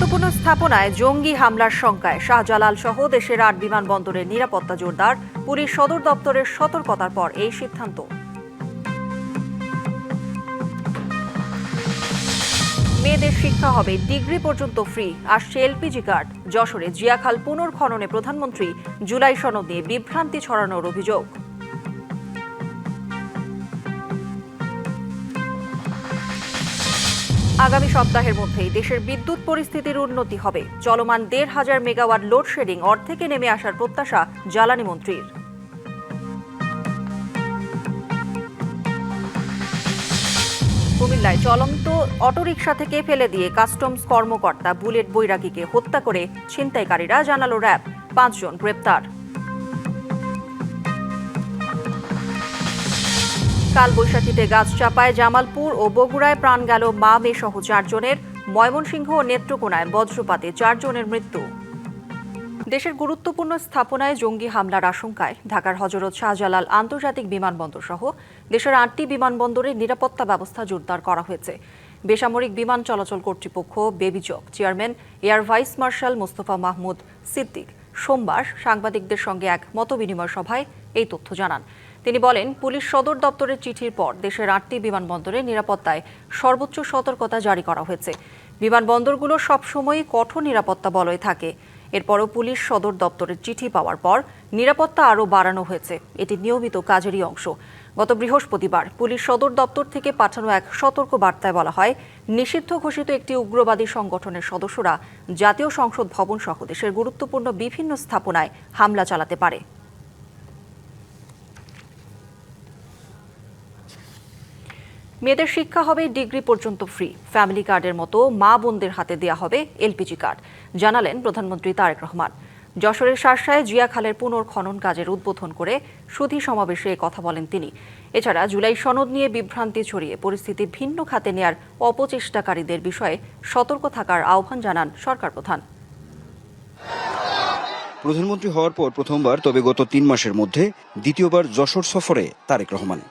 গুরুত্বপূর্ণ স্থাপনায় জঙ্গি হামলার শঙ্কায় শাহজালাল সহ দেশের ৮ বিমানবন্দরের নিরাপত্তা জোরদার। পুলিশ সদর দপ্তরের সতর্কতার পর এই সিদ্ধান্ত। মেয়েদের শিক্ষা হবে ডিগ্রি পর্যন্ত ফ্রি। আসছে এলপিজি কার্ড। যশোরে জিয়াখাল পুনর্খননে প্রধানমন্ত্রী জুলাই সনদ নিয়ে বিভ্রান্তি ছড়ানোর অভিযোগ। আগামী সপ্তাহের মধ্যেই দেশের বিদ্যুৎ পরিস্থিতির উন্নতি হবে। চলমান ১,৫০০ মেগাওয়াট লোডশেডিং অর্ধেকে নেমে আসার প্রত্যাশা জ্বালানি মন্ত্রীর। কুমিল্লায় চলন্ত অটোরিকশা থেকে ফেলে দিয়ে কাস্টমস কর্মকর্তা বুলেট বৈরাগীকে হত্যা করে ছিনতাইকারীরা, জানালো র্যাব। ৫ জন গ্রেপ্তার। কালবৈশাখীতে গাছ চাপায় জামালপুর ও বগুড়ায় প্রাণ গেল মা মেয়ে সহ ৪ জনের। ময়মনসিংহ ও নেত্রকোনায় বজ্রপাতে ৪ জনের মৃত্যু। দেশের গুরুত্বপূর্ণ স্থাপনায় জঙ্গি হামলার আশঙ্কায় ঢাকার হযরত শাহজালাল আন্তর্জাতিক বিমানবন্দর সহ দেশের ৮টি বিমানবন্দরে নিরাপত্তা ব্যবস্থা জোরদার করা হয়েছে। বেসামরিক বিমান চলাচল কর্তৃপক্ষ বেবিজক chairman air vice marshal Mostafa Mahmud Siddique সোমবার সাংবাদিকদের সঙ্গে এক মতবিনিময় সভায় এই তথ্য জানান। তিনি বলেন, পুলিশ সদর দপ্তরের চিঠির পর দেশের ৮টি বিমানবন্দরে নিরাপত্তায় সর্বোচ্চ সতর্কতা জারি করা হয়েছে। বিমানবন্দরগুলো সবসময়ই কঠোর নিরাপত্তা বলয়ে থাকে। এরপরও পুলিশ সদর দপ্তরের চিঠি পাওয়ার পর নিরাপত্তা আরও বাড়ানো হয়েছে। এটি নিয়মিত কাজেরই অংশ। গত বৃহস্পতিবার পুলিশ সদর দপ্তর থেকে পাঠানো এক সতর্ক বার্তায় বলা হয়, নিষিদ্ধ ঘোষিত একটি উগ্রবাদী সংগঠনের সদস্যরা জাতীয় সংসদ ভবন সহ দেশের গুরুত্বপূর্ণ বিভিন্ন স্থাপনায় হামলা চালাতে পারে। মেয়েদের শিক্ষা হবে ডিগ্রি পর্যন্ত ফ্রি। ফ্যামিলি কার্ডের মতো মা বোনদের হাতে দেয়া হবে এলপিজি কার্ড, জানালেন প্রধানমন্ত্রী তারেক রহমান। যশোরের শার্শায় জিয়াখালের পুনর্খনন কাজের উদ্বোধন করে সুধী সমাবেশে কথা বলেন তিনি। এছাড়া জুলাই সনদ নিয়ে বিভ্রান্তি ছড়িয়ে পরিস্থিতি ভিন্ন খাতে নেয়ার অপচেষ্টাকারীদের বিষয়ে সতর্ক থাকার আহ্বান জানান সরকার প্রধান। প্রধানমন্ত্রী হওয়ার পর প্রথমবার, তবে গত ৩ মাসের মধ্যে দ্বিতীয়বার যশোর সফরে তারেক রহমান।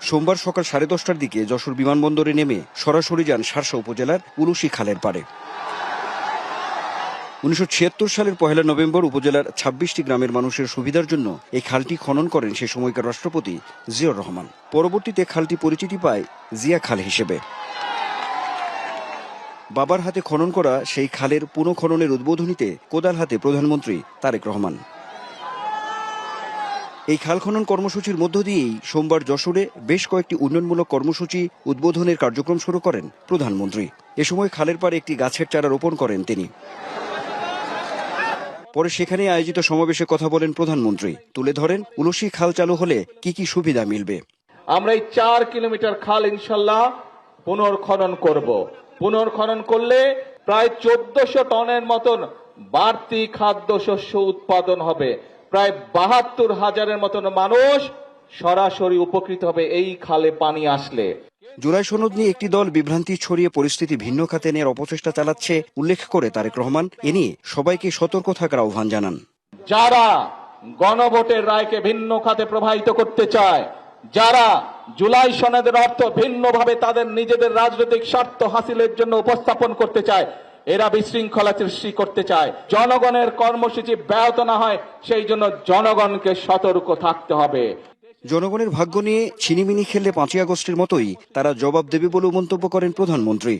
সোমবার সকাল 10:30টার দিকে যশোর বিমানবন্দরে নেমে সরাসরি যান শার্শা উপজেলার উলুশী খালের পাড়ে। ১৯৭৬ সালের ১ নভেম্বর উপজেলার ২৬টি গ্রামের মানুষের সুবিধার জন্য এই খালটি খনন করেন সে সময়কার রাষ্ট্রপতি জিয়াউর রহমান। পরবর্তীতে খালটি পরিচিতি পায় জিয়া খাল হিসেবে। বাবার হাতে খনন করা সেই খালের পুনঃখননের উদ্বোধনীতে কোদাল হাতে প্রধানমন্ত্রী তারেক রহমান। এই খাল খনন কর্মসূচির মধ্য দিয়েই সোমবার যশোরে বেশ কয়েকটি উন্নয়নমূলক কর্মসূচি উদ্বোধনের কার্যক্রম শুরু করেন প্রধানমন্ত্রী। এ সময় খালের পাড়ে একটি গাছের চারা রোপণ করেন তিনি। পরে সেখানে আয়োজিত সমাবেশে কথা বলেন প্রধানমন্ত্রী। তুলে ধরেন উলুশী খাল চালু হলে কি কি সুবিধা মিলবে। আমরা এই ৪ কিলোমিটার খাল ইনশাল্লাহ পুনর্খনন করব। পুনর্খনন করলে প্রায় ১৪০০ টনের মতন বাড়তি খাদ্যশস্য উৎপাদন হবে। প্রায় ৭২,০০০-এর মতন মানুষ সরাসরি উপকৃত হবে এই খালে পানি আসলে। জুলাই সনদ নিয়ে একটি দল বিভ্রান্তি ছড়িয়ে পরিস্থিতি ভিন্ন খাতে নেওয়ার অপচেষ্টা চালাচ্ছে উল্লেখ করে তারেক রহমান এ নিয়ে সবাইকে সতর্ক থাকার আহ্বান জানান। যারা গণভোটের রায়কে ভিন্ন খাতে প্রবাহিত করতে চায়, যারা জুলাই সনদের অর্থ ভিন্নভাবে তাদের নিজেদের রাজনৈতিক স্বার্থ হাসিলের জন্য উপস্থাপন করতে চায়, এরা বিশৃঙ্খলা সৃষ্টি করতে চায়। জনগণের কর্মসূচি ব্যাহত না হয় সেই জন্য জনগণকে সতর্ক থাকতে হবে। জনগণের ভাগ্য নিয়ে ছিনিমিনি খেললে ৫ই আগস্টের মতোই তারা জবাব দেবে বলেও মন্তব্য করেন প্রধানমন্ত্রী।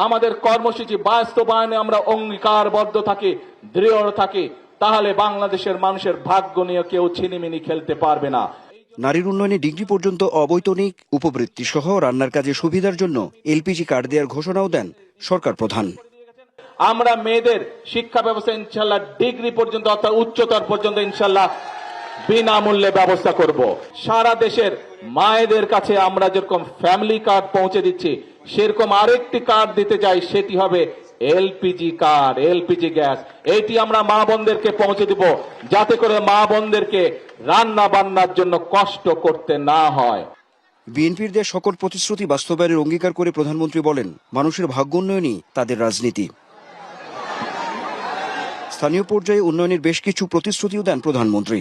আমাদের কর্মসূচি বাস্তবায়নে আমরা অঙ্গীকারবদ্ধ থাকি, দৃঢ় থাকি, তাহলে বাংলাদেশের মানুষের ভাগ্য নিয়ে কেউ ছিনিমিনি খেলতে পারবে না। নারীর উন্নয়নে ডিগ্রি পর্যন্ত অবৈতনিক উপবৃত্তি সহ রান্নার কাজে সুবিধার জন্য এলপিজি কার্ড দেওয়ার ঘোষণাও দেন সরকার প্রধান। আমরা মেয়েদের শিক্ষা ব্যবস্থা ইনশাল্লাহ ডিগ্রি পর্যন্ত অর্থাৎ উচ্চতর পর্যন্ত ইনশাল্লাহ বিনামূল্যে ব্যবস্থা করব। সারা দেশের মায়েদের কাছে আমরা যেরকম ফ্যামিলি কার্ড পৌঁছে দিচ্ছি, সেরকম আরেকটি কার্ড দিতে চাই, সেটি হবে এলপিজি কার্ড, এলপিজি গ্যাস। এটি আমরা মা বোনদেরকে পৌঁছে দিব, যাতে করে মা বোনদেরকে রান্না বান্নার জন্য কষ্ট করতে না হয়। বিএনপির দেয়া সকল প্রতিশ্রুতি বাস্তবায়নের অঙ্গীকার করে প্রধানমন্ত্রী বলেন, মানুষের ভাগ্য উন্নয়নই তাদের রাজনীতি। স্থানীয় পর্যায়ে উন্নয়নের বেশ কিছু প্রতিশ্রুতিও দেন প্রধানমন্ত্রী।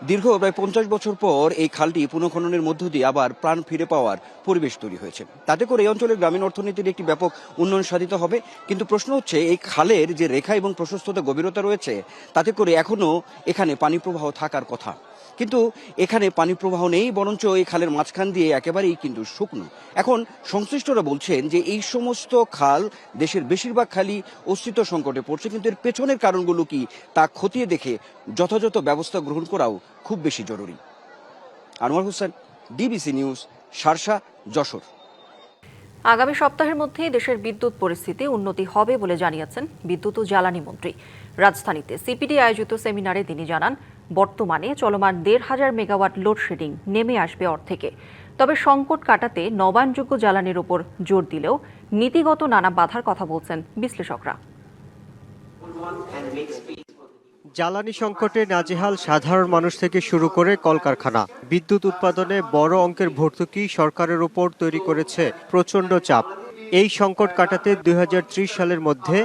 দীর্ঘ প্রায় 50 বছর পর এই খালটি পুনঃখননের মধ্য দিয়ে আবার প্রাণ ফিরে পাওয়ার পরিবেশ তৈরি হয়েছে। তাতে করে এই অঞ্চলের গ্রামীণ অর্থনীতির একটি ব্যাপক উন্নয়ন সাধিত হবে। কিন্তু প্রশ্ন হচ্ছে, এই খালের যে রেখা এবং প্রশস্ততা গভীরতা রয়েছে, তাতে করে এখনো এখানে পানি প্রবাহ থাকার কথা, কিন্তু এখানে পানি প্রবাহ নেই, বরঞ্চ এই খালের মাঝখান দিয়ে একেবারেই কিন্তু শুকনো। এখন সংশ্লিষ্টরা বলছেন যে এই সমস্ত খাল, দেশের বেশিরভাগ খালই অস্তিত্ব সংকটে পড়ছে, কিন্তু এর পেছনের কারণগুলো কি তা খতিয়ে দেখে যথাযথ ব্যবস্থা গ্রহণ করাও খুব বেশি জরুরি। Anwar Hossain, DBC news, Sharsha, Jessore. আগামী সপ্তাহের মধ্যেই দেশের বিদ্যুৎ পরিস্থিতি উন্নতি হবে বলে জানিয়েছেন বিদ্যুৎ ও জ্বালানি মন্ত্রী। রাজধানীতে সিপিডি আয়োজিত সেমিনারে তিনি জানান, বর্তমানে চলমান ১৫০০ মেগাওয়াট লোডশেডিং নেমে আসবে অর্ধেকে। তবে সংকট কাটাতে নবায়নযোগ্য জ্বালানির উপর জোর দিলেও নীতিগত নানা বাধার কথা বলছেন বিশ্লেষকরা। জ্বালানি সংকটে নাজেহাল সাধারণ মানুষ থেকে শুরু করে কলকারখানা। বিদ্যুৎ উৎপাদনে বড় অঙ্কের ভর্তুকি সরকারের উপর তৈরি করেছে প্রচণ্ড চাপ। এই সংকট কাটাতে ২০৩০ সালের মধ্যে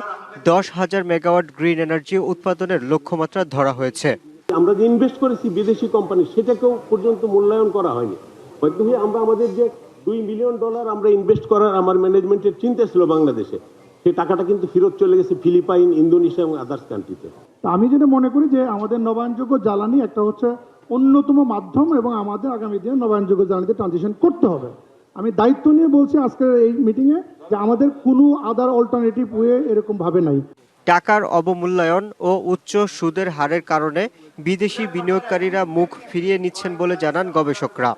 ১০,০০০ মেগাওয়াট গ্রিন এনার্জি উৎপাদনের লক্ষ্যমাত্রা ধরা হয়েছে। আমরা যে ইনভেস্ট করেছি বিদেশি কোম্পানি, সেটাকেও পর্যন্ত মূল্যায়ন করা হয়নি। হয়তো আমরা আমাদের যে $2 মিলিয়ন আমরা ইনভেস্ট করার আমার ম্যানেজমেন্টের চিন্তা ছিল বাংলাদেশে, সেই টাকাটা কিন্তু ফেরত চলে গেছে ফিলিপাইন, ইন্দোনেশিয়া এবং আদার্স কান্ট্রিতে। আমি যেটা মনে করি যে আমাদের নবায়নযোগ্য জ্বালানি একটা হচ্ছে অন্যতম মাধ্যম, এবং আমাদের আগামী দিনে নবায়নযোগ্য জ্বালানিতে ট্রানজিশন করতে হবে। আমি দায়িত্ব নিয়ে বলছি আজকের এই মিটিংয়ে যে আমাদের কোনো আদার অল্টারনেটিভ ওয়ে এরকম ভাবে নাই। টাকার অবমূল্যায়ন ও উচ্চ সুদের হারের কারণে বিদেশি বিনিয়োগকারীরা মুখ ফিরিয়ে নিচ্ছেন বলে জানান গবেষকরা।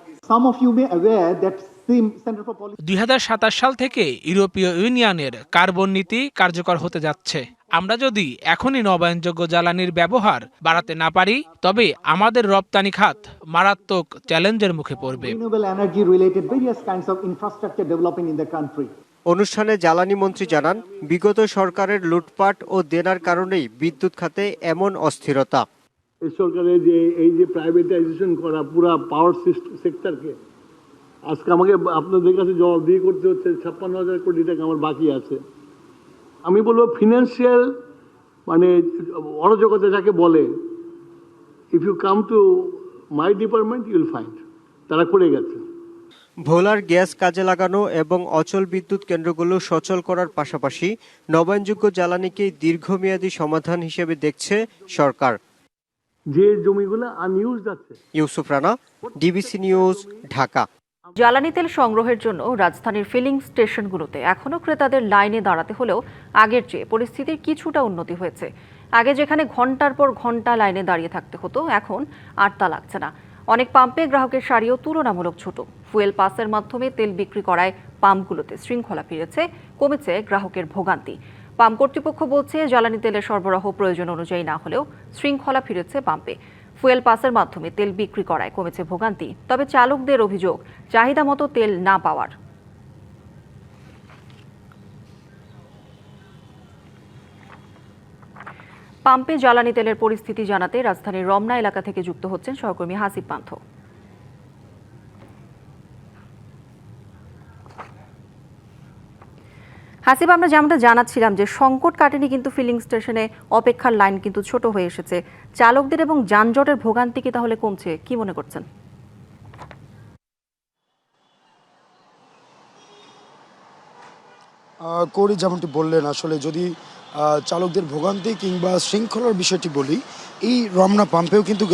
২০২৭ সাল থেকে ইউরোপীয় ইউনিয়নের কার্বন নীতি কার্যকর হতে যাচ্ছে। আমরা যদি এখনই নবায়নযোগ্য জ্বালানির ব্যবহার বাড়াতে না পারি, তবে আমাদের রপ্তানি খাত মারাত্মক চ্যালেঞ্জের মুখে পড়বে। অনুষ্ঠানে জ্বালানি মন্ত্রী জানান, বিগত সরকারের লুটপাট ও দেনার কারণেই বিদ্যুৎ খাতে এমন অস্থিরতা। এই সরকারের যে প্রাইভেটাইজেশন করা পুরো পাওয়ার সেক্টরকে, আজকে আমাকে আপনাদের কাছে জবাবদিহি করতে হচ্ছে। ৫৬,০০০ কোটি টাকা আমার বাকি আছে। আমি বলবো ফিনান্সিয়াল অরাজকতা যাকে বলে, if you come to my department you will find তারা করে গেছে। ভোলার গ্যাস কাজে লাগানো এবং অচল বিদ্যুৎ কেন্দ্রগুলো সচল করার পাশাপাশি নবায়নযোগ্য জ্বালানিকে দীর্ঘমেয়াদী সমাধান হিসেবে দেখছে সরকার। যে জমিগুলো আনইউজড আছে। Yusuf Rana, DBC News, Dhaka. জ্বালানি তেল সংগ্রহের জন্য রাজধানীর ফিলিং স্টেশনগুলোতে এখনও ক্রেতাদের লাইনে দাঁড়াতে হলেও আগের চেয়ে পরিস্থিতির কিছুটা উন্নতি হয়েছে। আগে যেখানে ঘন্টার পর ঘন্টা লাইনে দাঁড়িয়ে থাকতে হতো, এখন আর তা লাগছে না। অনেক পাম্পে গ্রাহকের সারিও তুলনামূলক ছোট। ফুয়েল পাসের মাধ্যমে তেল বিক্রি করায় পাম্পগুলোতে শৃঙ্খলা ফিরেছে, কমেছে গ্রাহকের ভোগান্তি। পাম্প কর্তৃপক্ষ বলছে, জ্বালানি তেলের সরবরাহ প্রয়োজন অনুযায়ী না হলেও শৃঙ্খলা ফিরেছে পাম্পে। ফুয়েল পাসের মাধ্যমে তেল বিক্রি করায় কমেছে ভোগান্তি। তবে চালকদের অভিযোগ, চাহিদা মতো তেল না পাওয়ার। পাম্পে জ্বালানি তেলের পরিস্থিতি জানাতে রাজধানীর রমনা এলাকা থেকে যুক্ত হচ্ছেন সহকর্মী হাসিব পান্থ। হাসিব, আমরা যেমনটা জানাচ্ছিলাম যে সংকট কাটেনি, কিন্তু ফিলিং স্টেশনে অপেক্ষার লাইন কিন্তু ছোট হয়ে এসেছে। চালকদের এবং যানজটের ভোগান্তি কি তাহলে কমছে, কি মনে করছেন? করি যেমনটি বললেন, আসলে যদি চালকদের ভোগান্তি কিংবা শৃঙ্খলার বিষয়টি বলি, এই রমনা পাম্পেও কিন্তু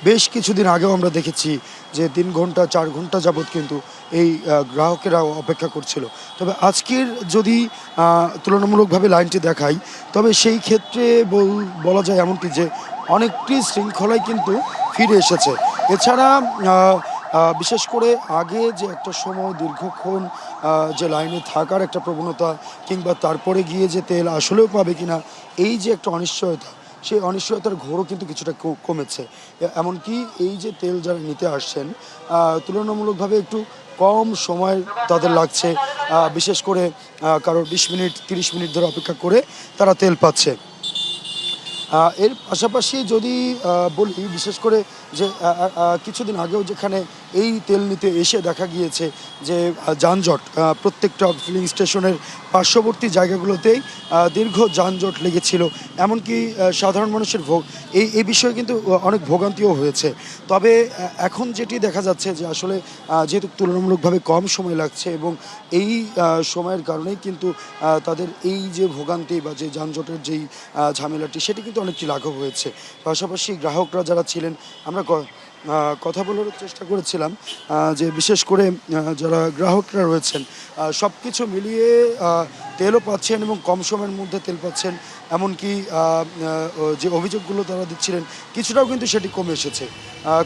বেশ কিছুদিন আগেও আমরা দেখেছি যে 3 ঘন্টা 4 ঘন্টা যাবৎ কিন্তু এই গ্রাহকেরা অপেক্ষা করছিল। তবে আজকের যদি তুলনামূলকভাবে লাইনটি দেখাই, তবে সেই ক্ষেত্রে বলা যায় এমনটি যে অনেকটি শৃঙ্খলাই কিন্তু ফিরে এসেছে। এছাড়া বিশেষ করে আগে যে একটা সময় দীর্ঘক্ষণ যে লাইনে থাকার একটা প্রবণতা, কিংবা তারপরে গিয়ে যে তেল আসলেও পাবে কিনা, এই যে একটা অনিশ্চয়তা, সেই অনিশ্চয়তার ঘোরও কিন্তু কিছুটা কমেছে। এমনকি এই যে তেল যারা নিতে আসছেন, তুলনামূলকভাবে একটু কম সময় তাদের লাগছে, বিশেষ করে কারোর 20 মিনিট 30 মিনিট ধরে অপেক্ষা করে তারা তেল পাচ্ছে। এর পাশাপাশি যদি বলি, বিশেষ করে যে কিছুদিন আগেও যেখানে এই তেল নিতে এসে দেখা গিয়েছে যে যানজট প্রত্যেকটা ফিলিং স্টেশনের পার্শ্ববর্তী জায়গাগুলোতেই দীর্ঘ যানজট লেগেছিল। এমনকি সাধারণ মানুষের এই বিষয়ে কিন্তু অনেক ভোগান্তিও হয়েছে। তবে এখন যেটি দেখা যাচ্ছে যে আসলে যেহেতু তুলনামূলকভাবে কম সময় লাগছে এবং এই সময়ের কারণেই কিন্তু তাদের এই যে ভোগান্তি বা যে যানজটের যেই ঝামেলাটি সেটি কিন্তু অনেকটি লাঘব হয়েছে। পাশাপাশি গ্রাহকরা যারা ছিলেন আমরা কথা বলার চেষ্টা করেছিলাম যে বিশেষ করে যারা গ্রাহকরা রয়েছেন সব কিছু মিলিয়ে তেলও পাচ্ছেন এবং কম সময়ের মধ্যে তেল পাচ্ছেন, এমনকি যে অভিযোগগুলো তারা দিচ্ছিলেন কিছুটাও কিন্তু সেটি কমে এসেছে।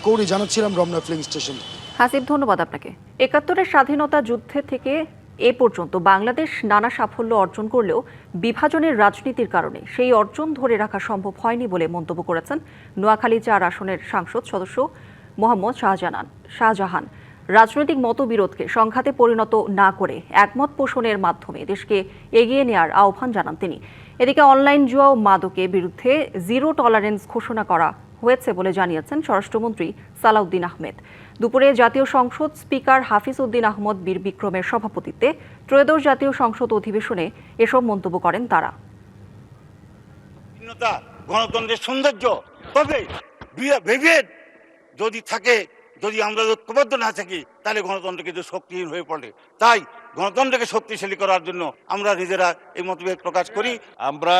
কৌরি জানাচ্ছিলাম রমনা ফিলিং স্টেশন। হাসিব, ধন্যবাদ আপনাকে। ৭১-এর স্বাধীনতা যুদ্ধে থেকে এ পর্যন্ত বাংলাদেশ নানা সাফল্য অর্জন করলেও বিভাজনের রাজনীতির কারণে সেই অর্জন ধরে রাখা সম্ভব হয়নি বলে মন্তব্য করেছেন নোয়াখালী ৪ আসনের সংসদ সদস্য মোহাম্মদ শাহজাহান। রাজনৈতিক মতবিরোধকে সংঘাতে পরিণত না করে একমত পোষণের মাধ্যমে দেশকে এগিয়ে নেওয়ার আহ্বান জানান তিনি। এদিকে অনলাইন জুয়া ও মাদকের বিরুদ্ধে জিরো টলারেন্স ঘোষণা করা হয়েছে বলে জানিয়েছেন স্বরাষ্ট্রমন্ত্রী সালাউদ্দিন আহমেদ। দুপুরে জাতীয় সংসদ স্পিকার হাফিজ উদ্দিন আহমদ বীর বিক্রমের সভাপতিত্বে ত্রয়োদশ জাতীয় সংসদ অধিবেশনে এসব মন্তব্য করেন তারা। গণতন্ত্রের সৌন্দর্য, তবে বিভেদ যদি থাকে, যদি আমরা ঐক্যবদ্ধ না থাকি তাহলে গণতন্ত্র কিন্তু শক্তিহীন হয়ে পড়ে। তাই গণতন্ত্রকে শক্তিশালী করার জন্য আমরা নিজেরা এই মতভেদ প্রকাশ করি। আমরা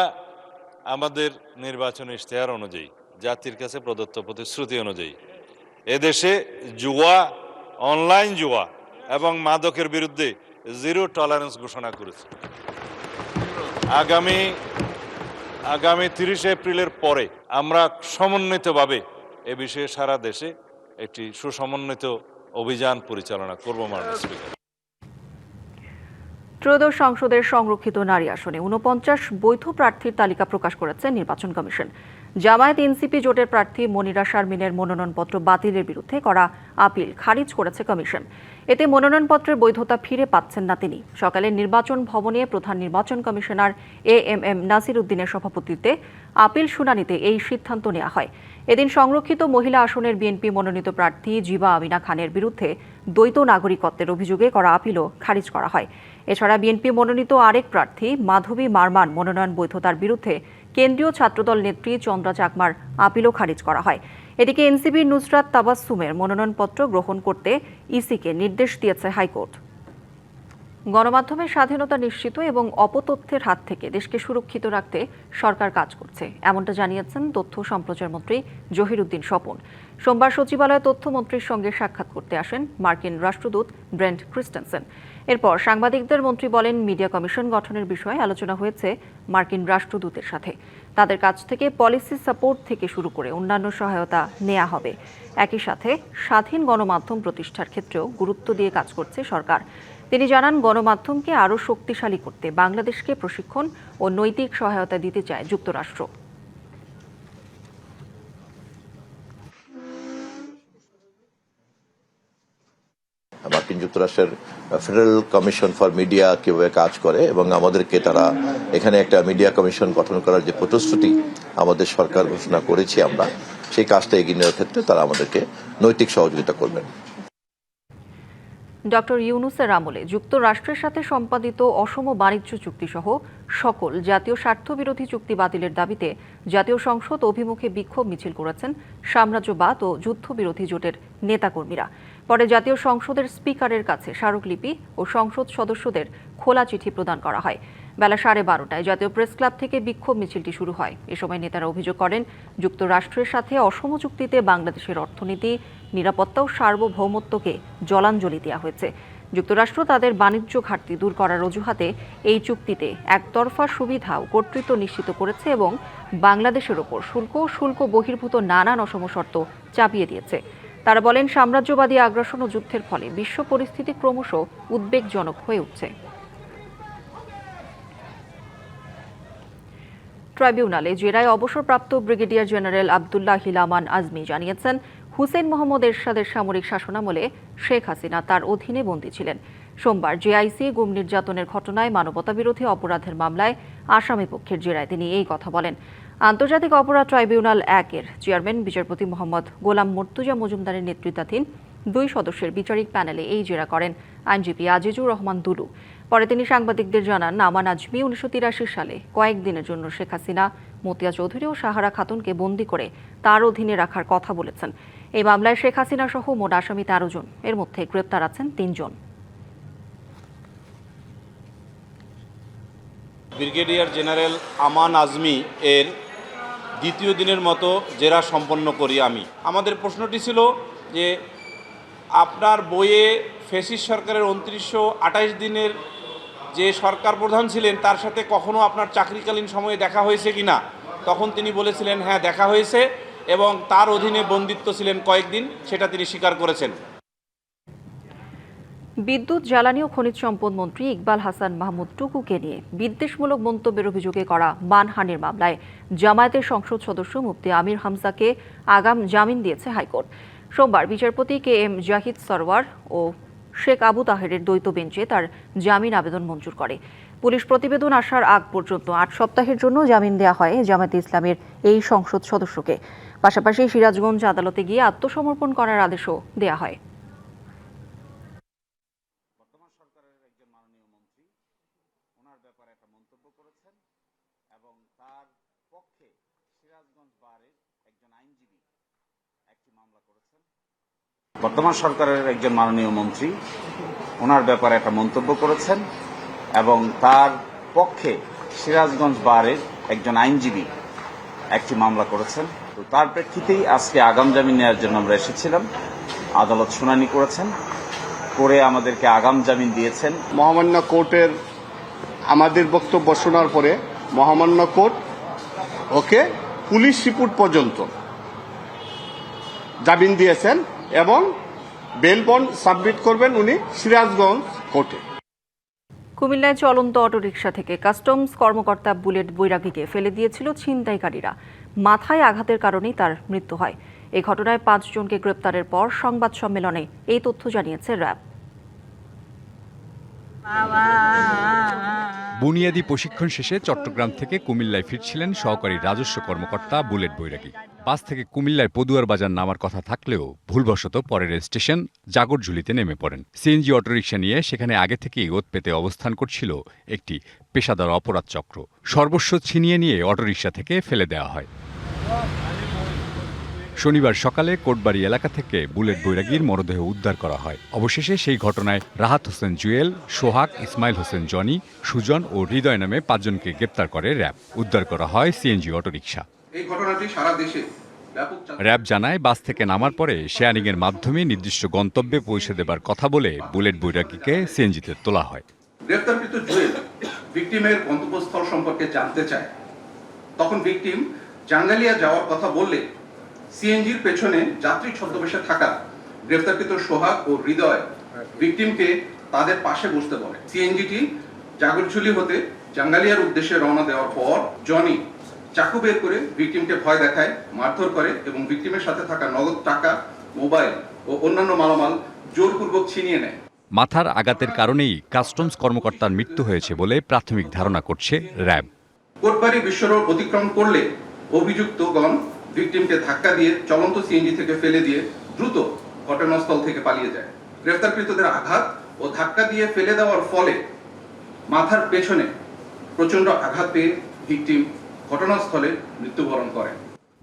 আমাদের নির্বাচন ইশতেহার অনুযায়ী, জাতির কাছে প্রদত্ত প্রতিশ্রুতি অনুযায়ী এদেশে জুয়া, অনলাইন জুয়া এবং মাদকের বিরুদ্ধে জিরো টলারেন্স ঘোষণা করেছে। আগামী ৩০ এপ্রিলের পরে আমরা সমন্বিতভাবে এ বিষয়ে সারা দেশে একটি সুসমন্বিত অভিযান পরিচালনা করব। মাননীয় স্পিকার, ত্রয়োদশ সংসদের সংরক্ষিত নারী আসনে ৪৯ বৈধ প্রার্থীর তালিকা প্রকাশ করেছে নির্বাচন কমিশন। জামায়াত এনসিপি জোটের প্রার্থী মনিরা শারমিনের মনোনয়নপত্র বাতিলের বিরুদ্ধে করা আপিল খারিজ করেছে কমিশন। এতে মনোনয়নপত্রের বৈধতা ফিরে পাচ্ছেন না তিনি। সকালে নির্বাচন ভবনে প্রধান নির্বাচন কমিশনার এএমএম নাসির উদ্দিনের সভাপতিত্বে আপিল শুনানিতে এই সিদ্ধান্ত নেওয়া হয়। এদিন সংরক্ষিত মহিলা আসনের বিএনপি মনোনীত প্রার্থী জিবা আমিনা খানের বিরুদ্ধে দ্বৈত নাগরিকত্বের অভিযোগে করা আপিলও খারিজ করা হয়। এছাড়া বিএনপি মনোনীত আরেক প্রার্থী মাধবী মারমান মনোনয়ন বৈধতার বিরুদ্ধে কেন্দ্রীয় ছাত্রদল নেত্রী চন্দ্রা চাকমার আপিলও খারিজ করা হয়। এদিকে এনসিপির নুসরাত তাবাসসুমের মনোনয়নপত্র গ্রহণ করতে ইসিকে নির্দেশ দিয়েছে হাইকোর্ট। গণমাধ্যমের স্বাধীনতা নিশ্চিত এবং অপতথ্যের হাত থেকে দেশকে সুরক্ষিত রাখতে সরকার কাজ করছে, এমনটা জানিয়েছেন তথ্য সম্প্রচার মন্ত্রী জহিরুদ্দিন স্বপন। সোমবার সচিবালয়ে তথ্যমন্ত্রীর সঙ্গে সাক্ষাৎ করতে আসেন মার্কিন রাষ্ট্রদূত ব্রেন্ট ক্রিস্টেনসেন। এরপর সাংবাদিকদের মন্ত্রী বলেন, মিডিয়া কমিশন গঠনের বিষয়ে আলোচনা হয়েছে মার্কিন রাষ্ট্রদূতের সাথে। তাদের কাছ থেকে পলিসি সাপোর্ট থেকে শুরু করে অন্যান্য সহায়তা নেওয়া হবে। একই সাথে স্বাধীন গণমাধ্যম প্রতিষ্ঠার ক্ষেত্রেও গুরুত্ব দিয়ে কাজ করছে সরকার। তিনি জানান, গণমাধ্যমকে আরও শক্তিশালী করতে বাংলাদেশকে প্রশিক্ষণ ও নৈতিক সহায়তা দিতে চায় যুক্তরাষ্ট্র। মার্কিন যুক্তরাষ্ট্রের ফেডারেল কমিশন ফর মিডিয়া কিভাবে কাজ করে এবং আমাদেরকে তারা এখানে একটা মিডিয়া কমিশন গঠন করার যে প্রতিশ্রুতি আমাদের সরকার ঘোষণা করেছি, আমরা সেই কাজটা এগিয়ে নেওয়ার ক্ষেত্রে তারা আমাদেরকে নৈতিক সহযোগিতা করবেন। ডক্টর ইউনূসের আমলে যুক্তরাষ্ট্রের সাথে সম্পাদিত অসম বাণিজ্য চুক্তিসহ সকল জাতীয় স্বার্থবিরোধী চুক্তি বাতিলের দাবিতে জাতীয় সংসদ অভিমুখে বিক্ষোভ মিছিল করেছেন সাম্রাজ্যবাদ ও যুদ্ধবিরোধী জোটের নেতাকর্মীরা। পরে জাতীয় সংসদের স্পিকারের কাছে স্মারকলিপি ও সংসদ সদস্যদের খোলা চিঠি প্রদান করা হয়। বেলা 12:30টায় জাতীয় প্রেস ক্লাব থেকে বিক্ষোভ মিছিলটি শুরু হয়। এ সময় নেতারা অভিযোগ করেন, যুক্তরাষ্ট্রের সাথে অসম চুক্তিতে বাংলাদেশের অর্থনীতি, নিরাপত্তা ও সার্বভৌমত্বকে জলাঞ্জলি দেওয়া হয়েছে। যুক্তরাষ্ট্র তাদের বাণিজ্য ঘাটতি দূর করার অজুহাতে এই চুক্তিতে একতরফা সুবিধা ও কর্তৃত্ব নিশ্চিত করেছে এবং বাংলাদেশের ওপর শুল্ক বহির্ভূত নানান অসম শর্ত চাপিয়ে দিয়েছে। তারা বলেন, সাম্রাজ্যবাদী আগ্রাসন ও যুদ্ধের ফলে বিশ্ব পরিস্থিতি ক্রমশ উদ্বেগজনক হয়ে উঠছে। ট্রাইব্যুনালে জেরায় অবসরপ্রাপ্ত ব্রিগেডিয়ার জেনারেল আবদুল্লাহ হিলামান আজমি জানিয়েছেন, হুসেইন মোহাম্মদ এরশাদের সামরিক শাসনামলে শেখ হাসিনা তার অধীনে বন্দী ছিলেন। সোমবার জেআইসি গুম নির্যাতনের ঘটনায় মানবতাবিরোধী অপরাধের মামলায় আসামি পক্ষের জেরায় তিনি এই কথা বলেন। আন্তর্জাতিক অপরাধ ট্রাইব্যুনাল 1-এর চেয়ারম্যান বিচারপতি মোহাম্মদ গোলাম মর্তুজা মজুমদারের নেতৃত্বাধীন 2 সদস্যের বিচারিক প্যানেলে এই জেরা করেন আইনজীবী আজিজুর রহমান দুলু। পরে তিনি সাংবাদিকদের জানান, নামান আজমি 1983 সালে কয়েকদিনের জন্য শেখ হাসিনা, মতিয়া চৌধুরী ও সাহারা খাতুনকে বন্দী করে তার অধীনে রাখার কথা বলেছেন। এই মামলায় শেখ হাসিনা সহ মোট আসামি 13 জন, এর মধ্যে গ্রেপ্তার আছেন 3 জন। ব্রিগেডিয়ার জেনারেল আমান আজমি এর দ্বিতীয় দিনের মতো জেরা সম্পন্ন করি আমি। আমাদের প্রশ্নটি ছিল যে আপনার বইয়ে ফ্যাসিস্ট সরকারের 2928 দিনের যে সরকার প্রধান ছিলেন তার সাথে কখনো আপনার চাকরিকালীন সময়ে দেখা হয়েছে কিনা? তখন তিনি বলেছিলেন হ্যাঁ দেখা হয়েছে এবং তার অধীনে বন্দিত্ব ছিলেন কয়েকদিন, সেটা তিনি স্বীকার করেছেন। বিদ্যুৎ, জ্বালানি ও খনিজ সম্পদ মন্ত্রী ইকবাল হাসান মাহমুদ টুকুকে নিয়ে বিদ্বেষমূলক মন্তব্যের অভিযোগে করা মানহানির মামলায় জামায়াতের সংসদ সদস্য মুফতি আমির হামজাকে আগাম জামিন দিয়েছে হাইকোর্ট। সোমবার বিচারপতি কে এম জাহিদ সরওয়ার ও শেখ আবু তাহেরের দ্বৈত বেঞ্চে তার জামিন আবেদন মঞ্জুর করে। পুলিশ প্রতিবেদন আসার আগ পর্যন্ত 8 সপ্তাহের জন্য জামিন দেওয়া হয় জামায়াতে ইসলামের এই সংসদ সদস্যকে। পাশাপাশি সিরাজগঞ্জ আদালতে গিয়ে আত্মসমর্পণ করার আদেশও দেওয়া হয়। বর্তমান সরকারের একজন মাননীয় মন্ত্রী ওনার ব্যাপারে একটা মন্তব্য করেছেন এবং তার পক্ষে সিরাজগঞ্জ বারের একজন আইনজীবী একটি মামলা করেছেন। তো তার প্রেক্ষিতেই আজকে আগাম জামিন নেওয়ার জন্য আমরা এসেছিলাম। আদালত শুনানি করেছেন, করে আমাদেরকে আগাম জামিন দিয়েছেন। মহামান্য কোর্টের আমাদের বক্তব্য শোনার পরে মহামান্য কোর্ট ওকে পুলিশ রিপোর্ট পর্যন্ত জামিন দিয়েছেন এবং বেল বন্ড সাবমিট করবেন উনি সিরাজগঞ্জ কোর্টে। কুমিল্লায় চলন্ত অটোরিকশা থেকে কাস্টমস কর্মকর্তা বুলেট বৈরাগীকে ফেলে দিয়েছিল ছিনতাইকারীরা। মাথায় আঘাতের কারণেই তার মৃত্যু হয়। এই ঘটনায় 5 জনকে গ্রেপ্তারের পর সংবাদ সম্মেলনে এই তথ্য জানিয়েছে র্যাব। বুনিয়াদী প্রশিক্ষণ শেষে চট্টগ্রাম থেকে কুমিল্লায় ফিরছিলেন সহকারী রাজস্ব কর্মকর্তা বুলেট বৈরাগী। বাস থেকে কুমিল্লায় পদুয়ার বাজার নামার কথা থাকলেও ভুলবশত পরের স্টেশন জাগরঝুলিতে নেমে পড়েন। সিএনজি অটোরিকশা নিয়ে সেখানে আগে থেকেই ওত পেতে অবস্থান করছিল একটি পেশাদার অপরাধ চক্র। সর্বস্ব ছিনিয়ে নিয়ে অটোরিকশা থেকে ফেলে দেওয়া হয়। শনিবার সকালে কোটবাড়ি এলাকা থেকে বুলেট বৈরাগীর মরদেহ উদ্ধার করা হয়। অবশেষে সেই ঘটনায় রাহাত হোসেন জুয়েল, সোহাগ, ইসমাইল হোসেন জনি, সুজন ও হৃদয় নামে 5 জনকে গ্রেপ্তার করে র্যাব। উদ্ধার করা হয় সিএনজি অটোরিকশা। এই ঘটনাটি সারা দেশে র্যাব জানায় বাস থেকে নামার পরে শেয়ারিংয়ের মাধ্যমে নির্দিষ্ট গন্তব্যে পৌঁছে দেবার কথা বলে বুলেট বৈরাগীকে সিএনজিতে তোলা হয়। গ্রেফতারকৃত জুয়েল ভিকটিমের গন্তব্যস্থল সম্পর্কে জানতে চায়। তখন ভিকটিম জাঙ্গালিয়া যাওয়ার কথা বললে সিএনজির পেছনে যাত্রী ছদ্মবেশে থাকা গ্রেফতারকৃত সোহাগ ও হৃদয় ভিকটিমকে তাদের পাশে বসতে বলে। সিএনজিটি জাগরঝুলি হতে জাঙ্গালিয়ার উদ্দেশ্যে রওনা দেওয়ার পর জনি চাকু বের করে ভিকটিমকে ভয় দেখায়, মারধর করে এবং ভিকটিমের সাথে থাকা নগদ টাকা, মোবাইল ও অন্যান্য মালামাল জোরপূর্বক ছিনিয়ে নেয়। মাথার আঘাতের কারণেই কাস্টমস কর্মকর্তার মৃত্যু হয়েছে বলে প্রাথমিক ধারণা করছে র্যাব। কোটবাড়ি বিশ্বরোড অতিক্রম করলে অভিযুক্তগণ ভিকটিমকে ধাক্কা দিয়ে চলন্ত সিএনজি থেকে ফেলে দিয়ে দ্রুত ঘটনাস্থল থেকে পালিয়ে যায়। গ্রেফতারকৃতদের আঘাত ও ধাক্কা দিয়ে ফেলে দেওয়ার ফলে মাথার পেছনে প্রচন্ড আঘাত পেয়ে ভিকটিম ঘটনাস্থলে মৃত্যুবরণ করেন।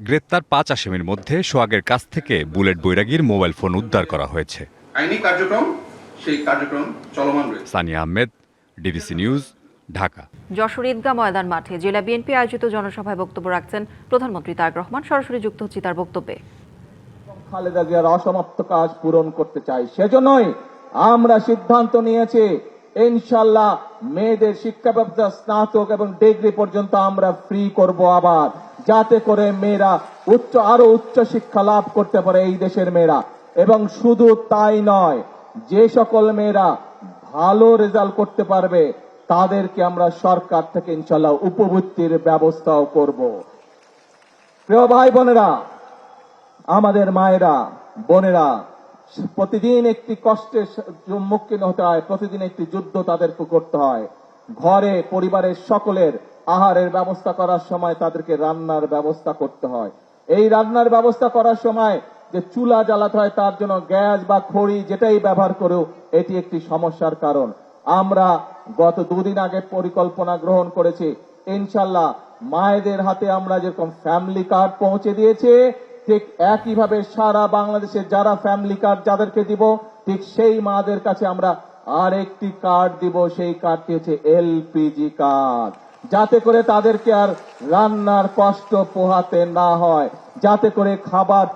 গ্রেপ্তার 5 আসামির মধ্যে সোহাগের কাছ থেকে বুলেট বৈরাগীর মোবাইল ফোন উদ্ধার করা হয়েছে। আইনি কার্যক্রম চলমান রয়েছে। Sania Ahmed, DBC News, Dhaka. যশোর ঈদগাহ ময়দান মাঠে জেলা বিএনপি আয়োজিত জনসভায় বক্তব্য রাখছেন প্রধানমন্ত্রী তারেক রহমান। সরাসরি যুক্ত হচ্ছি তার বক্তব্যে। খালেদা জিয়ার অসমাপ্ত কাজ পূরণ করতে চাই, সেজন্যই আমরা সিদ্ধান্ত নিয়েছি ইনশাআল্লাহ মেয়েদের শিক্ষা ব্যবস্থা স্নাতক এবং ডিগ্রি পর্যন্ত আমরা ফ্রি করব আবার, যাতে করে মেয়েরা আরো উচ্চ শিক্ষা লাভ করতে পারে এই দেশের মেয়েরা। এবং শুধু তাই নয়, যে সকল মেয়েরা ভালো রেজাল্ট করতে পারবে তাদেরকে আমরা সরকার থেকে ইনশাআল্লাহ উপবৃত্তির ব্যবস্থাও করব। প্রিয় ভাই বোনেরা, আমাদের মায়েরা বোনেরা প্রতিদিন একটি কষ্টের সম্মুখীন হতে হয়, প্রতিদিন একটি যুদ্ধ তাদেরকে করতে হয়। ঘরে পরিবারের সকলের আহারের ব্যবস্থা করার সময় তাদেরকে রান্নার ব্যবস্থা করতে হয়। এই রান্নার ব্যবস্থা করার সময় যে চুলা জ্বালাতে হয় তার জন্য গ্যাস বা খড়ি যেটাই ব্যবহার করেও এটি একটি সমস্যার কারণ। আমরা গত দুদিন আগে পরিকল্পনা গ্রহণ করেছি, ইনশাল্লাহ মায়েদের হাতে আমরা যেরকম ফ্যামিলি কার্ড পৌঁছে দিয়েছে, ঠিক একইভাবে সারা বাংলাদেশে যারা ফ্যামিলি কার্ড যাদেরকে দিব, ঠিক সেই মাদের কাছে আমরা আরেকটি কার্ড দিব। সেই কার্ডটি হচ্ছে এলপিজি কার্ড, যাতে করে তাদেরকে আর রান্নার কষ্ট পোহাতে না হয়, যাতে করে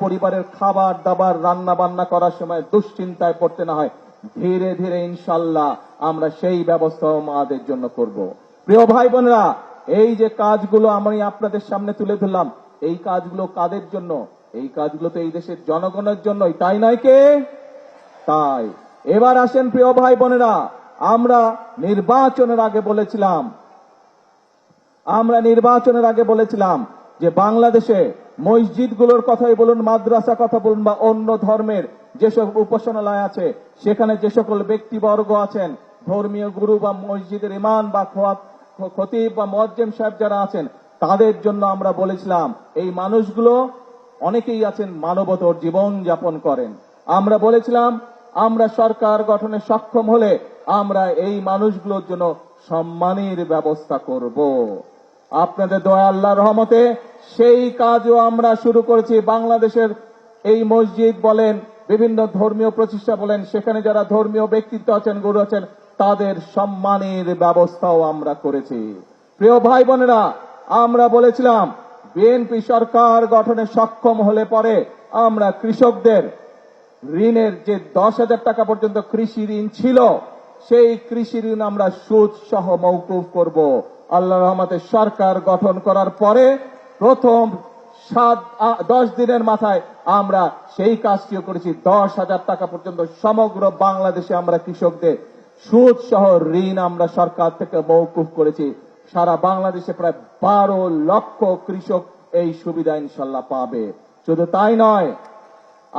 পরিবারের খাবার দাবার রান্না বান্না করার সময় দুশ্চিন্তায় পড়তে না হয়। ধীরে ধীরে ইনশাল্লাহ আমরা সেই ব্যবস্থাও মাদের জন্য করব। প্রিয় ভাই বোনেরা, এই যে কাজগুলো আমি আপনাদের সামনে তুলে ধরলাম, এই কাজগুলো কাদের জন্য? এই কাজগুলো তো এই দেশের জনগণের জন্যই, তাই নয় কে? তাই এবার আসেন প্রিয় ভাই বোনেরা, আমরা নির্বাচনের আগে বলেছিলাম যে বাংলাদেশে মসজিদগুলোর কথাই বলুন, মাদ্রাসা কথা বলুন বা অন্য ধর্মের যেসব উপাসনালয় আছে, সেখানে যে সকল ব্যক্তিবর্গ আছেন, ধর্মীয় গুরু বা মসজিদের ইমাম বা খতিব বা মুয়াজ্জিম সাহেব যারা আছেন, তাদের জন্য আমরা বলেছিলাম এই মানুষগুলো অনেকেই আছেন মানবতর জীবন যাপন করেন। আমরা বলেছিলাম আমরা সরকার গঠনে সক্ষম হলে আমরা এই মানুষগুলোর জন্য সম্মানের ব্যবস্থা করব। আপনাদের দয়া আল্লাহর রহমতে সেই কাজও আমরা শুরু করেছি। বাংলাদেশের এই মসজিদ বলেন, বিভিন্ন ধর্মীয় প্রতিষ্ঠা বলেন, সেখানে যারা ধর্মীয় ব্যক্তিত্ব আছেন, গুরু আছেন, তাদের সম্মানের ব্যবস্থাও আমরা করেছি। প্রিয় ভাই বোনেরা, আমরা বলেছিলাম বিএনপি সরকার গঠনে সক্ষম হলে পরে আমরা কৃষকদের ঋণের যে 10,000 টাকা পর্যন্ত কৃষি ঋণ ছিল, সেই কৃষি ঋণ আমরা সুদ সহ মওকুফ করব। আল্লাহর রহমতে সরকার গঠন করার পরে প্রথম 10 দিনের মাথায় আমরা সেই কাজটিও করেছি। 10,000 টাকা পর্যন্ত সমগ্র বাংলাদেশে আমরা কৃষকদের সুদ সহ ঋণ আমরা সরকার থেকে মওকুফ করেছি। সারা বাংলাদেশে প্রায় 12 লক্ষ কৃষক এই সুবিধা ইনশাল্লাহ পাবে। শুধু তাই নয়,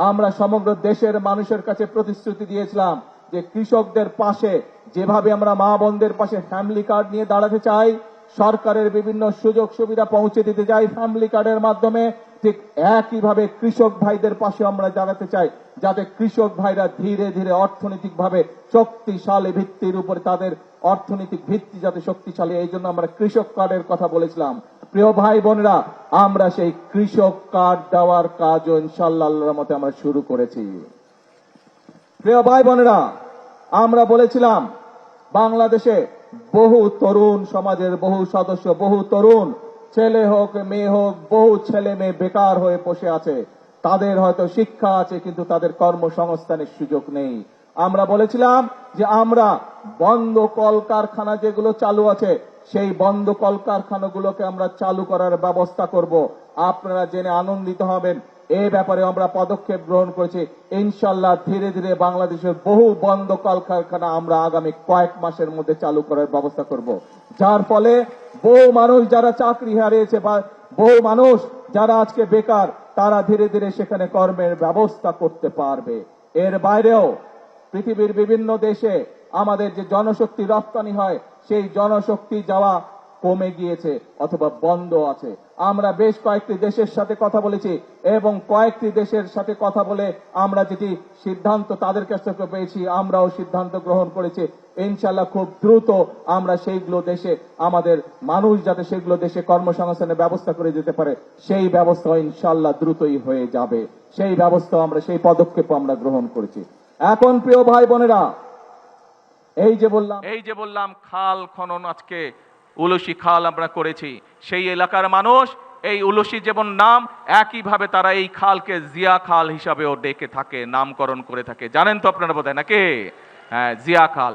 আমরা সমগ্র দেশের মানুষের কাছে প্রতিশ্রুতি দিয়েছিলাম যে কৃষকদের পাশে যেভাবে আমরা মা বোনদের পাশে ফ্যামিলি কার্ড নিয়ে দাঁড়াতে চাই, সরকারের বিভিন্ন সুযোগ সুবিধা পৌঁছে দিতে চাই ফ্যামিলি কার্ডের মাধ্যমে, ঠিক একইভাবে কৃষক ভাইদের পাশে আমরা দাঁড়াতে চাই, যাতে কৃষক ভাইরা ধীরে ধীরে অর্থনৈতিকভাবে শক্তিশালী ভিত্তির উপরে তাদের অর্থনৈতিক ভিত্তি যাতে শক্তিশালী, এই জন্য আমরা কৃষক কার্ডের কথা বলেছিলাম। প্রিয় ভাই বোনেরা, আমরা সেই কৃষক কার্ড দেওয়ার কাজও ইনশাআল্লাহ আল্লাহর রহমতে আমরা শুরু করেছি। প্রিয় ভাই বোনেরা, আমরা বলেছিলাম বাংলাদেশে বহু তরুণ সমাজের বহু সদস্য, বহু তরুণ ছেলে হোক মেয়ে হোক, বহু ছেলে মেয়ে বেকার হয়ে বসে আছে। তাদের হয়তো শিক্ষা আছে কিন্তু তাদের কর্মসংস্থানের সুযোগ নেই। আমরা বলেছিলাম যে আমরা বন্ধ কলকারখানা যেগুলো চালু আছে, সেই বন্ধ কলকারখানাগুলোকে আমরা চালু করার ব্যবস্থা করব। আপনারা জেনে আনন্দিত হবেন, এই ব্যাপারে আমরা পদক্ষেপ গ্রহণ করেছি। ইনশাল্লাহ ধীরে ধীরে বাংলাদেশের বহু বন্ধ কলকারখানা আমরা আগামী কয়েক মাসের মধ্যে চালু করার ব্যবস্থা করব, যার ফলে বহু মানুষ যারা চাকরি হারিয়েছে বা বহু মানুষ যারা আজকে বেকার, তারা ধীরে ধীরে সেখানে কর্মের ব্যবস্থা করতে পারবে। এর বাইরেও পৃথিবীর বিভিন্ন দেশে আমাদের যে জনশক্তি রপ্তানি হয়, সেই জনশক্তি যাওয়া কমে গিয়েছে অথবা বন্ধ আছে। আমরা বেশ কয়েকটি দেশের সাথে কথা বলেছি এবং কয়েকটি দেশের সাথে কথা বলে আমরা যেটি সিদ্ধান্ত তাদের কাছ থেকে পেয়েছি, আমরাও সিদ্ধান্ত গ্রহণ করেছি ইনশাআল্লাহ খুব দ্রুত আমরা সেইগুলো দেশে আমাদের মানুষ যাতে সেগুলো দেশে কর্মসংস্থানের ব্যবস্থা করে যেতে পারে, সেই ব্যবস্থা ইনশাআল্লাহ দ্রুতই হয়ে যাবে। সেই ব্যবস্থা আমরা, সেই পদক্ষেপ আমরা গ্রহণ করেছি। এখন প্রিয় ভাই বোনেরা, এই যে বললাম খাল খনন, আজকে উলসি খাল আমরা করেছি। সেই এলাকার মানুষ এই উলসি যেমন নাম, একইভাবে তারা এই খালকে জিয়া খাল হিসাবেও ডেকে থাকে, নামকরণ করে থাকে। জানেন তো আপনারা বোধহয় নাকি? হ্যাঁ, জিয়া খাল।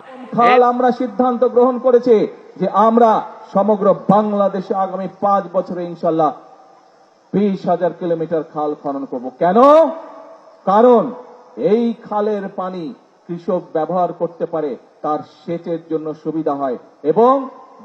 আমরা সিদ্ধান্ত গ্রহণ করেছি যে আমরা সমগ্র বাংলাদেশে আগামী 5 বছরে ইনশাল্লাহ 20,000 কিলোমিটার খাল খনন করব। কেন? কারণ এই খালের পানি কৃষক ব্যবহার করতে পারে, তার সেচের জন্য সুবিধা হয় এবং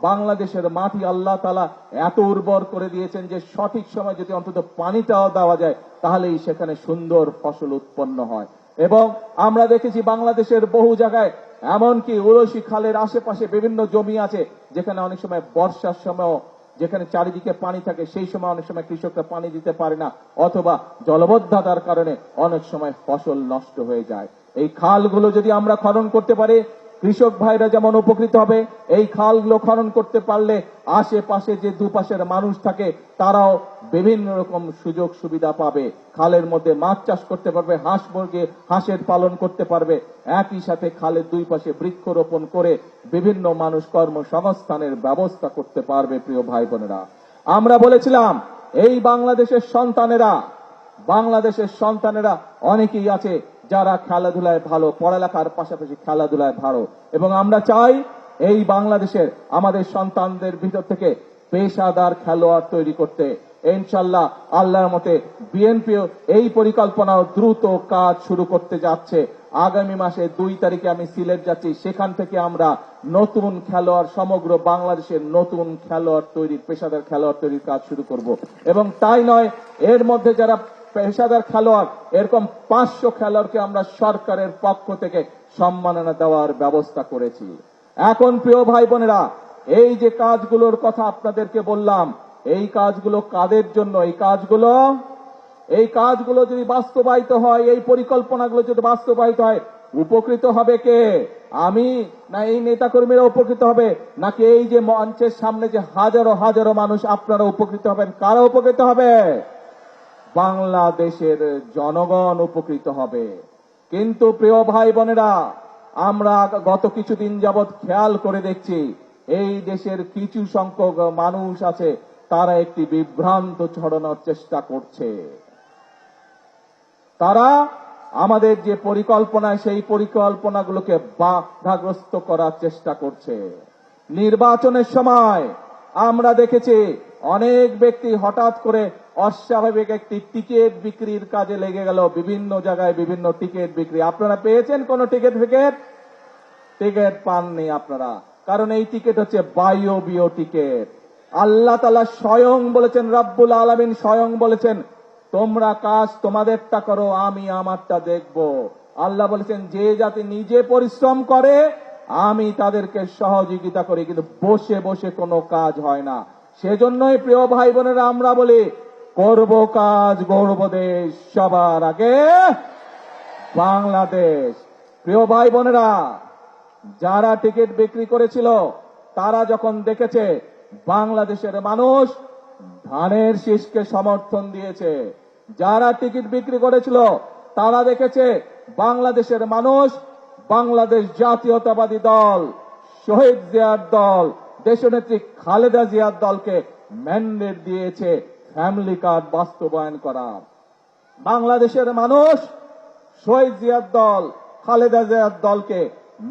বাংলাদেশের মাটি আল্লাহ তাআলা এত উর্বর করে দিয়েছেন যে সঠিক সময় যদি অন্তত পানিটাও দেওয়া যায়, তাহলেই সেখানে সুন্দর ফসল উৎপন্ন হয়। এবং আমরা দেখেছি বাংলাদেশের বহু জায়গায়, এমনকি উলসি খালের আশেপাশে বিভিন্ন জমি আছে যেখানে অনেক সময় বর্ষার সময় যেখানে চারিদিকে পানি থাকে, সেই সময় অনেক সময় কৃষকরা পানি দিতে পারে না, অথবা জলবদ্ধতার কারণে অনেক সময় ফসল নষ্ট হয়ে যায়। এই খালগুলো যদি আমরা খনন করতে পারি, কৃষক ভাইরা যেমন উপকৃত হবে, এই খালগুলো খনন করতে পারলে আশেপাশে যে দুপাশের মানুষ থাকে তারাও বিভিন্ন রকম সুযোগ সুবিধা পাবে। খালের মধ্যে মাছ চাষ করতে পারবে, হাঁস মুরগি হাঁসের পালন করতে পারবে, একই সাথে খালের দুই পাশে বৃক্ষরোপণ করে বিভিন্ন মানুষ কর্মসংস্থানের ব্যবস্থা করতে পারবে। প্রিয় ভাই বোনেরা, আমরা বলেছিলাম এই বাংলাদেশের সন্তানেরা অনেকেই আছে যারা খেলাধুলায় ভালো, পড়ালেখার পাশাপাশি খেলাধুলায় ভালো, এবং আমরা চাই এই বাংলাদেশের আমাদের সন্তানদের ভিতর থেকে পেশাদার খেলোয়াড় তৈরি করতে। ইনশাআল্লাহ আল্লাহর মতে বিএনপিও এই পরিকল্পনাও দ্রুত কাজ শুরু করতে যাচ্ছে। আগামী মাসে 2 তারিখে আমি সিলেট যাচ্ছি, সেখান থেকে আমরা নতুন খেলোয়াড়, সমগ্র বাংলাদেশের নতুন খেলোয়াড় তৈরির, পেশাদার খেলোয়াড় তৈরির কাজ শুরু করব। এবং তাই নয়, এর মধ্যে যারা পেশাদার খেলোয়াড়, এরকম 500 খেলোয়াড়কে আমরা সরকারের পক্ষ থেকে সম্মাননা দেওয়ার ব্যবস্থা করেছি। এখন প্রিয় ভাই বোনেরা, এই যে কাজগুলোর কথা আপনাদেরকে বললাম, এই কাজগুলো কাদের জন্য? এই কাজগুলো যদি বাস্তবায়িত হয়, এই পরিকল্পনাগুলো যদি বাস্তবায়িত হয়, উপকৃত হবে কে? আমি না এই নেতাকর্মীরা উপকৃত হবে, নাকি এই যে মঞ্চের সামনে যে হাজারো হাজারো মানুষ আপনারা উপকৃত হবেন? কারা উপকৃত হবে? বাংলাদেশের জনগণ উপকৃত হবে। কিন্তু প্রিয় ভাই বোনেরা, আমরা গত কিছুদিন যাবৎ খেয়াল করে দেখছি, এই দেশের কিছু সংখ্যক মানুষ আছে, তারা একটি বিভ্রান্ত ছড়ানোর চেষ্টা করছে। তারা আমাদের যে পরিকল্পনা, সেই পরিকল্পনাগুলোকে বাধাগ্রস্ত করার চেষ্টা করছে। নির্বাচনের সময় আমরা দেখেছি অনেক ব্যক্তি হঠাৎ করে অস্বাভাবিক একটি টিকিট বিক্রির কাজে লেগে গেল। বিভিন্ন জায়গায় বিভিন্ন টিকিট বিক্রি। আপনারা পেয়েছেন কোন টিকিট পাননি আপনারা, কারণ এই টিকিট হচ্ছে বায়বীয় টিকিট। আল্লাহ তাআলা স্বয়ং বলেছেন, রব্বুল আলামিন স্বয়ং বলেছেন, তোমরা কাজ তোমাদেরটা করো, আমি আমারটা দেখব। আল্লাহ বলেছেন, যে জাতি নিজে পরিশ্রম করে আমি তাদেরকে সহযোগিতা করি, কিন্তু বসে বসে কোনো কাজ হয় না। সেজন্যই প্রিয় ভাই বোনেরা, আমরা বলি করব কাজ, গড়ব দেশ, সবার আগে বাংলাদেশ। প্রিয় ভাই বোনেরা, যারা টিকিট বিক্রি করেছিল তারা যখন দেখেছে বাংলাদেশের মানুষ ধানের শীষকে সমর্থন দিয়েছে, যারা টিকিট বিক্রি করেছিল তারা দেখেছে বাংলাদেশের মানুষ বাংলাদেশ জাতীয়তাবাদী দল, শহীদ জিয়ার দল, দেশনেত্রী খালেদা জিয়ার দলকে ম্যান্ডেট দিয়েছে ফ্যামিলি কার্ড বাস্তবায়ন করার। বাংলাদেশের মানুষ শহীদ জিয়ার দল, খালেদা জিয়ার দলকে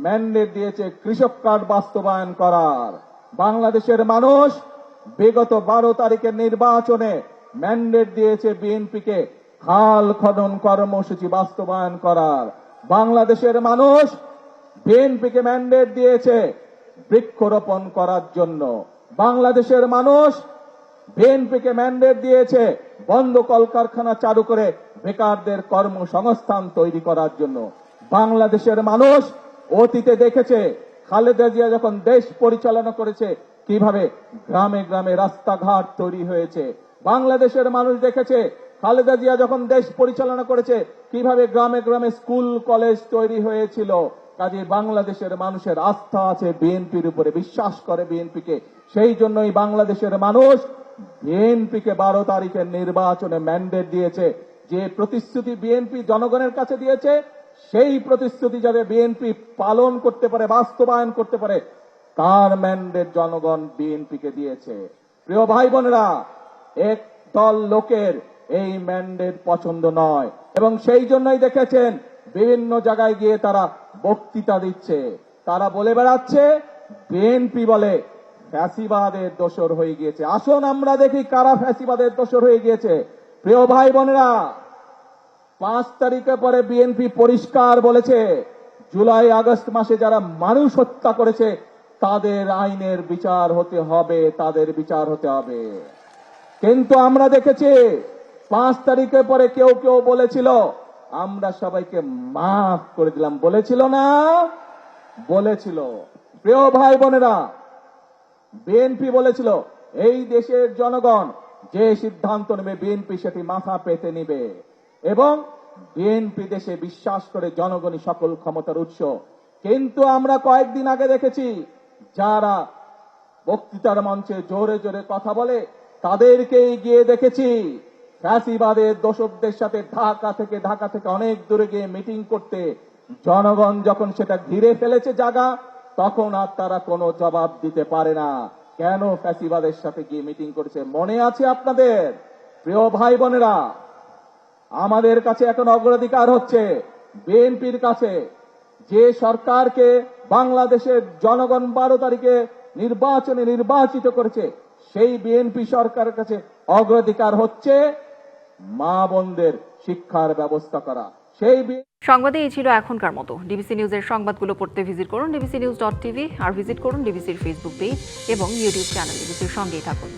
ম্যান্ডেট দিয়েছে কৃষক কার্ড বাস্তবায়ন করার। বাংলাদেশের মানুষ বিগত 12 তারিখের নির্বাচনে ম্যান্ডেট দিয়েছে বিএনপিকে খাল খনন কর্মসূচি বাস্তবায়ন করার। বাংলাদেশের মানুষ বিএনপিকে ম্যান্ডেট দিয়েছে বৃক্ষরোপণ করার জন্য। বাংলাদেশের মানুষ বিএনপিকে ম্যান্ডেট দিয়েছে বন্ধ কলকারখানা চালু করে বেকারদের কর্মসংস্থান তৈরি করার জন্য। বাংলাদেশের মানুষ অতীতে দেখেছে খালেদা জিয়া যখন দেশ পরিচালনা করেছে কিভাবে গ্রামে গ্রামে রাস্তাঘাট তৈরি হয়েছে। বাংলাদেশের মানুষ দেখেছে খালেদা জিয়া যখন দেশ পরিচালনা করেছে কিভাবে গ্রামে গ্রামে স্কুল কলেজ তৈরি হয়েছিল। কাজে বাংলাদেশের মানুষের আস্থা আছে বিএনপির উপরে, বিশ্বাস করে বিএনপিকে। সেই জন্যই বাংলাদেশের মানুষ বিএনপিকে 12 তারিখের নির্বাচনে ম্যান্ডেট দিয়েছে। যে প্রতিশ্রুতি বিএনপি জনগণের কাছে দিয়েছে, সেই প্রতিশ্রুতি যাতে বিএনপি পালন করতে পারে, বাস্তবায়ন করতে পারে, তার ম্যান্ডেট জনগণ বিএনপিকে দিয়েছে। প্রিয় ভাই বোনেরা, এক দল লোকের এই ম্যান্ডেট পছন্দ নয়, এবং সেই জন্যই দেখেছেন বিভিন্ন জায়গায় গিয়ে তারা বক্তৃতা দিচ্ছে। তারা বলে বেড়াচ্ছে বিএনপি বলে ফ্যাসিবাদের দোসর হয়ে গিয়েছে। আসুন আমরা দেখি কারা ফ্যাসিবাদের দোসর হয়ে গিয়েছে। প্রিয় ভাই বোনেরা, 5 তারিখের পরে বিএনপি পরিষ্কার বলেছে জুলাই আগস্ট মাসে যারা মানুষ হত্যা করেছে তাদের আইনের বিচার হতে হবে, তাদের বিচার হতে হবে। কিন্তু আমরা দেখেছি 5 তারিখের পরে কেউ কেউ বলেছিল আমরা সবাইকে মাফ করে দিলাম, বলেছিল না? বলেছিল। প্রিয় ভাই বোনেরা, বিএনপি বলেছিল এই দেশের জনগণ যে সিদ্ধান্ত নেবে বিএনপি সেটি মাথা পেতে নিবে এবং বিএনপি দেশে বিশ্বাস করে জনগণই সকল ক্ষমতার উৎস। কিন্তু আমরা কয়েকদিন আগে দেখেছি যারা বক্তৃতার মঞ্চে জোরে জোরে কথা বলে তাদেরকেই গিয়ে দেখেছি ফ্যাসিবাদের দোসরদের সাথে ঢাকা থেকে অনেক দূরে গিয়ে মিটিং করতে। জনগণ যখন সেটা ঘিরে ফেলেছে জায়গা, তখন আর তারা কোনো জবাব দিতে পারে না। কেন ফ্যাসিবাদের সাথে গিয়ে মিটিং করেছে মনে আছে আপনাদের? প্রিয় ভাই বোনেরা, আমাদের কাছে এখন অগ্রাধিকার হচ্ছে বিএনপির কাছে যে সরকারকে বাংলাদেশের জনগণ 12 তারিখে নির্বাচনে নির্বাচিত করেছে, সেই বিএনপি সরকারের কাছে অগ্রাধিকার হচ্ছে মা বোনদের শিক্ষার ব্যবস্থা করা। সেই সংবাদে এই ছিল এখনকার মতো। ডিবিসি নিউজের সংবাদগুলো পড়তে ভিজিট করুন dbcnews.tv আর ভিজিট করুন ডিবিসির ফেসবুক পেজ এবং ইউটিউব চ্যানেল। ডিবিসির সঙ্গেই থাকুন।